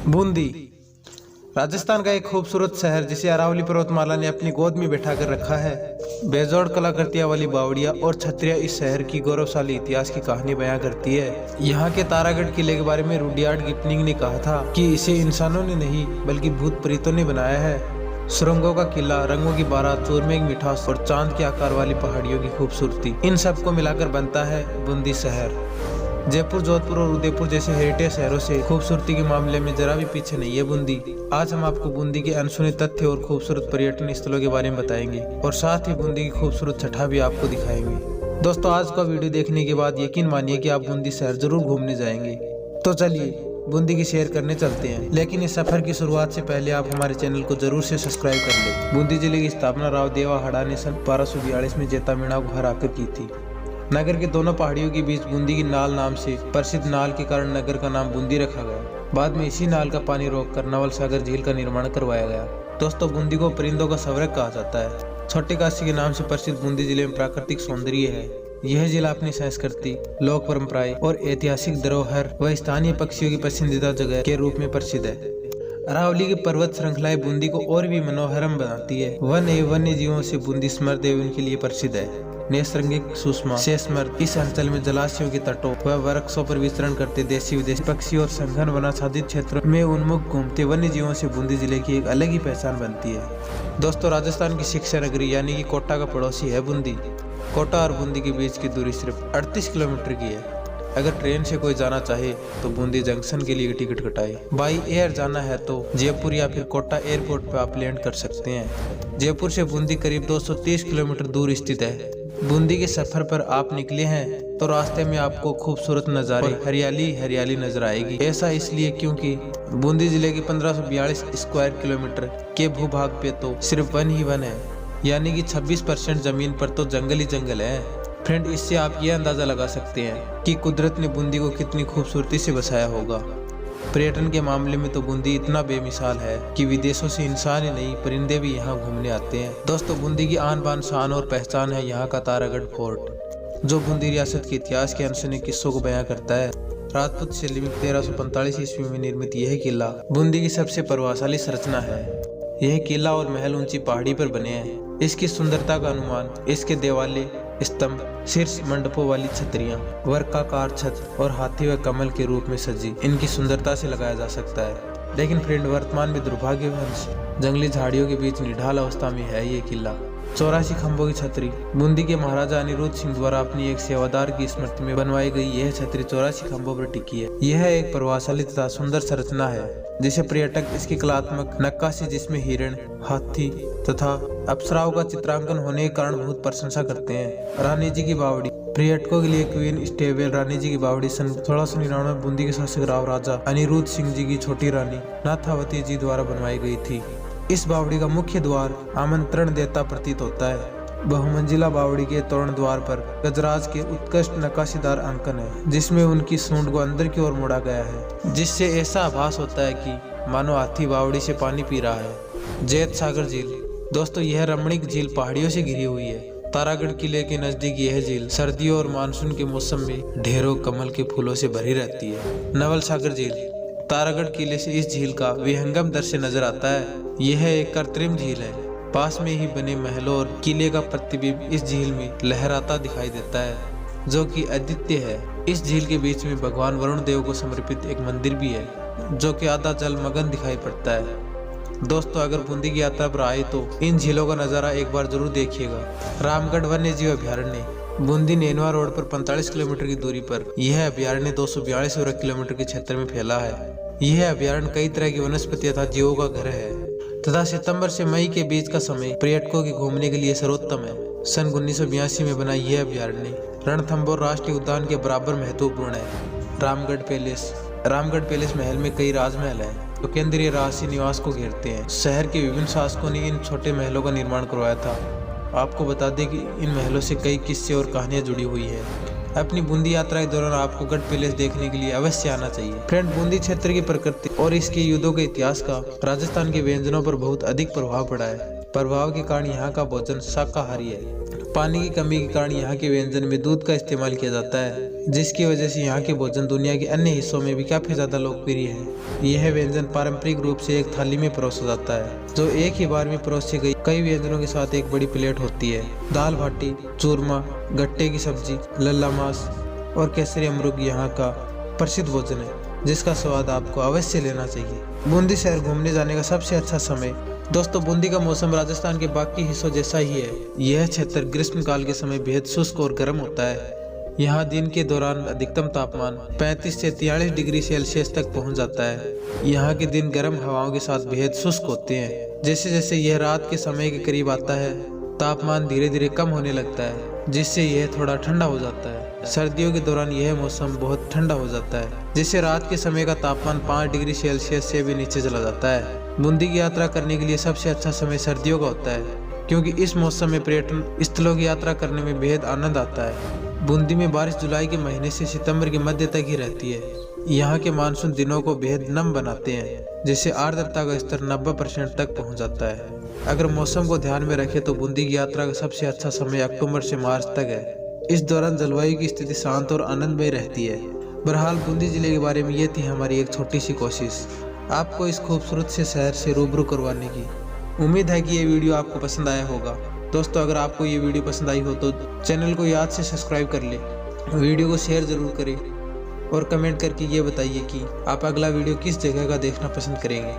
बूंदी राजस्थान का एक खूबसूरत शहर जिसे अरावली पर्वतमाला ने अपनी गोद में बैठा कर रखा है। बेजोड़ कलाकृतियां वाली बावड़ियां और छतरियां इस शहर की गौरवशाली इतिहास की कहानी बयां करती है। यहाँ के तारागढ़ किले के बारे में रुडयार्ड किपलिंग ने कहा था कि इसे इंसानों ने नहीं बल्कि भूत प्रेतों ने बनाया है। सुरंगों का किला, रंगों की बारात, चूरमे की मिठास और चांद के आकार वाली पहाड़ियों की खूबसूरती, इन सबको मिलाकर बनता है बूंदी शहर। जयपुर, जोधपुर और उदयपुर जैसे हेरिटेज शहरों से खूबसूरती के मामले में जरा भी पीछे नहीं है बूंदी। आज हम आपको बूंदी के अनसुने तथ्य और खूबसूरत पर्यटन स्थलों के बारे में बताएंगे और साथ ही बूंदी की खूबसूरत छठा भी आपको दिखाएंगे। दोस्तों, आज का वीडियो देखने के बाद यकीन मानिए कि आप बूंदी शहर जरूर घूमने जाएंगे। तो चलिए बूंदी की सैर करने चलते हैं, लेकिन इस सफर की शुरुआत से पहले आप हमारे चैनल को जरूर से सब्सक्राइब कर लें। बूंदी जिले की स्थापना राव देवा हड़ा ने सन 1242 में जेता मीणा को हराकर की थी। नगर के दोनों पहाड़ियों के बीच बूंदी की नाल नाम से प्रसिद्ध नाल के कारण नगर का नाम बूंदी रखा गया। बाद में इसी नाल का पानी रोककर नवल सागर झील का निर्माण करवाया गया। दोस्तों, बूंदी को परिंदों का स्वर्ग कहा जाता है। छोटे काशी के नाम से प्रसिद्ध बूंदी जिले में प्राकृतिक सौंदर्य है। यह जिला अपनी संस्कृति, लोक परंपराएं और ऐतिहासिक धरोहर व स्थानीय पक्षियों की पसंदीदा जगह के रूप में प्रसिद्ध है। अरावली की पर्वत श्रृंखलाएं बूंदी को और भी मनोहरम बनाती है। वन्य जीवों से बूंदी स्मृत एवं के लिए प्रसिद्ध है। नैसर्गिक सुषमा शेषमर्द इस अंचल में जलाशयों के तटों व वृक्षों पर विचरण करते देशी विदेशी पक्षी और संघन वनाच्छादित क्षेत्रों में उन्मुख घूमते वन्य जीवों से बूंदी जिले की एक अलग ही पहचान बनती है। दोस्तों, राजस्थान की शिक्षा नगरी यानी कि कोटा का पड़ोसी है बूंदी। कोटा और बूंदी के बीच की दूरी सिर्फ 38 किलोमीटर की है। अगर ट्रेन से कोई जाना चाहे तो बूंदी जंक्शन के लिए टिकट कटाए। बाई एयर जाना है तो जयपुर या फिर कोटा एयरपोर्ट पर आप लैंड कर सकते हैं। जयपुर से बूंदी करीब 230 किलोमीटर दूर स्थित है। बूंदी के सफर पर आप निकले हैं तो रास्ते में आपको खूबसूरत नज़ारे हरियाली नजर आएगी। ऐसा इसलिए क्योंकि बूंदी जिले के 1542 स्क्वायर किलोमीटर के भूभाग पे तो सिर्फ वन ही वन है, यानी कि 26% जमीन पर तो जंगल ही जंगल है। फ्रेंड, इससे आप ये अंदाजा लगा सकते हैं कि कुदरत ने बूंदी को कितनी खूबसूरती से बसाया होगा। पर्यटन के मामले में तो बूंदी इतना बेमिसाल है कि विदेशों से इंसान ही नहीं परिंदे भी यहाँ घूमने आते हैं। दोस्तों, बूंदी की आन बान शान और पहचान है यहाँ का तारागढ़ फोर्ट, जो बूंदी रियासत के इतिहास के अनसुने किस्सों को बयां करता है। राजपूत शैली में 1345 ईस्वी में निर्मित यह किला बूंदी की सबसे प्रभावशाली संरचना है। यह किला और महल ऊंची पहाड़ी पर बने हैं। इसकी सुंदरता का अनुमान इसके देवाले, स्तंभ, शीर्ष मंडपों वाली छतरियां, वर्गाकार छत और हाथी व कमल के रूप में सजी इनकी सुंदरता से लगाया जा सकता है। लेकिन फ्रेंड, वर्तमान में दुर्भाग्यवश जंगली झाड़ियों के बीच निढाल अवस्था में है ये किला। 84 खंभों की छतरी बूंदी के महाराजा अनिरुद्ध सिंह द्वारा अपनी एक सेवादार की स्मृति में बनवाई गई यह छतरी 84 खंभों पर टिकी है। यह एक प्रभावशाली तथा सुंदर संरचना है जिसे पर्यटक इसकी कलात्मक नक्काशी, जिसमें हिरण, हाथी तथा अप्सराओं का चित्रांकन होने के कारण बहुत प्रशंसा करते हैं। रानी जी की बावड़ी पर्यटकों के लिए क्वीन स्टेबल रानी जी की बावड़ी सन 1699 बूंदी के शासक राव राजा अनिरुद्ध सिंह जी की छोटी रानी नाथावती जी द्वारा बनवाई गई थी। इस बावड़ी का मुख्य द्वार आमंत्रण देता प्रतीत होता है। बहुमंजिला बावड़ी के तोरण द्वार पर गजराज के उत्कृष्ट नक्काशीदार अंकन है, जिसमें उनकी सूंड को अंदर की ओर मोड़ा गया है, जिससे ऐसा आभास होता है कि मानो हाथी बावड़ी से पानी पी रहा है। जैत सागर झील दोस्तों, यह रमणीक झील पहाड़ियों से घिरी हुई है। तारागढ़ किले के नजदीक यह झील सर्दियों और मानसून के मौसम में ढेरों कमल के फूलों से भरी रहती है। नवल सागर झील तारागढ़ किले से इस झील का विहंगम दृश्य नजर आता है। यह एक कृत्रिम झील है। पास में ही बने महलों और किले का प्रतिबिंब इस झील में लहराता दिखाई देता है, जो कि अद्वितीय है। इस झील के बीच में भगवान वरुण देव को समर्पित एक मंदिर भी है, जो कि आधा जलमग्न दिखाई पड़ता है। दोस्तों, अगर बूंदी की यात्रा पर आए तो इन झीलों का नज़ारा एक बार जरूर देखिएगा। रामगढ़ वन्य जीव अभ्यारण्य बूंदी नेनवा रोड पर 45 किलोमीटर की दूरी पर यह अभ्यारण्य 242 वर्ग किलोमीटर के क्षेत्र में फैला है। यह अभ्यारण्य कई तरह की वनस्पति तथा जीवों का घर है तथा सितंबर से मई के बीच का समय पर्यटकों के घूमने के लिए सर्वोत्तम है। सन 1982 में बना यह अभ्यारण्य रणथंभौर राष्ट्रीय उद्यान के बराबर महत्वपूर्ण है। रामगढ़ पैलेस महल में कई राजमहल हैं, जो केंद्रीय राजसी निवास को घेरते हैं। शहर के विभिन्न शासकों ने इन छोटे महलों का निर्माण करवाया था। आपको बता दें कि इन महलों से कई किस्से और कहानियां जुड़ी हुई हैं। अपनी बूंदी यात्रा के दौरान आपको गढ़ पैलेस देखने के लिए अवश्य आना चाहिए। फ्रेंड, बूंदी क्षेत्र की प्रकृति और इसके युद्धों के इतिहास का राजस्थान के व्यंजनों पर बहुत अधिक प्रभाव पड़ा है। प्रभाव के कारण यहाँ का भोजन शाकाहारी है। पानी की कमी के कारण यहाँ के व्यंजन में दूध का इस्तेमाल किया जाता है, जिसकी वजह से यहाँ के भोजन दुनिया के अन्य हिस्सों में भी काफी ज्यादा लोकप्रिय है। यह व्यंजन पारंपरिक रूप से एक थाली में परोसा जाता है, जो एक ही बार में परोसी गई कई व्यंजनों के साथ एक बड़ी प्लेट होती है। दाल बाटी, चूरमा, गट्टे की सब्जी, लल्ला मांस और केसरी अमरुग यहाँ का प्रसिद्ध भोजन है, जिसका स्वाद आपको अवश्य लेना चाहिए। बूंदी शहर घूमने जाने का सबसे अच्छा समय। दोस्तों, बूंदी का मौसम राजस्थान के बाकी हिस्सों जैसा ही है। यह क्षेत्र ग्रीष्म काल के समय बेहद शुष्क और गर्म होता है। यहाँ दिन के दौरान अधिकतम तापमान 35 से 43 डिग्री सेल्सियस तक पहुँच जाता है। यहाँ के दिन गर्म हवाओं के साथ बेहद शुष्क होते हैं। जैसे जैसे यह रात के समय के करीब आता है, तापमान धीरे धीरे कम होने लगता है, जिससे यह थोड़ा ठंडा हो जाता है। सर्दियों के दौरान यह मौसम बहुत ठंडा हो जाता है, जिससे रात के समय का तापमान 5 डिग्री सेल्सियस से भी नीचे चला जाता है। बूंदी की यात्रा करने के लिए सबसे अच्छा समय सर्दियों का होता है, क्योंकि इस मौसम में पर्यटन स्थलों की यात्रा करने में बेहद आनंद आता है। बूंदी में बारिश जुलाई के महीने से सितंबर के मध्य तक ही रहती है। यहाँ के मानसून दिनों को बेहद नम बनाते हैं, जिससे आर्द्रता का स्तर 90% तक पहुँच जाता है। अगर मौसम को ध्यान में रखें तो बूंदी की यात्रा का सबसे अच्छा समय अक्टूबर से मार्च तक है। इस दौरान जलवायु की स्थिति शांत और आनंदमय रहती है। बहरहाल, बूंदी जिले के बारे में ये थी हमारी एक छोटी सी कोशिश, आपको इस खूबसूरत से शहर से रूबरू करवाने की। उम्मीद है कि ये वीडियो आपको पसंद आया होगा। दोस्तों, अगर आपको ये वीडियो पसंद आई हो तो चैनल को याद से सब्सक्राइब कर ले, वीडियो को शेयर ज़रूर करें और कमेंट करके ये बताइए कि आप अगला वीडियो किस जगह का देखना पसंद करेंगे।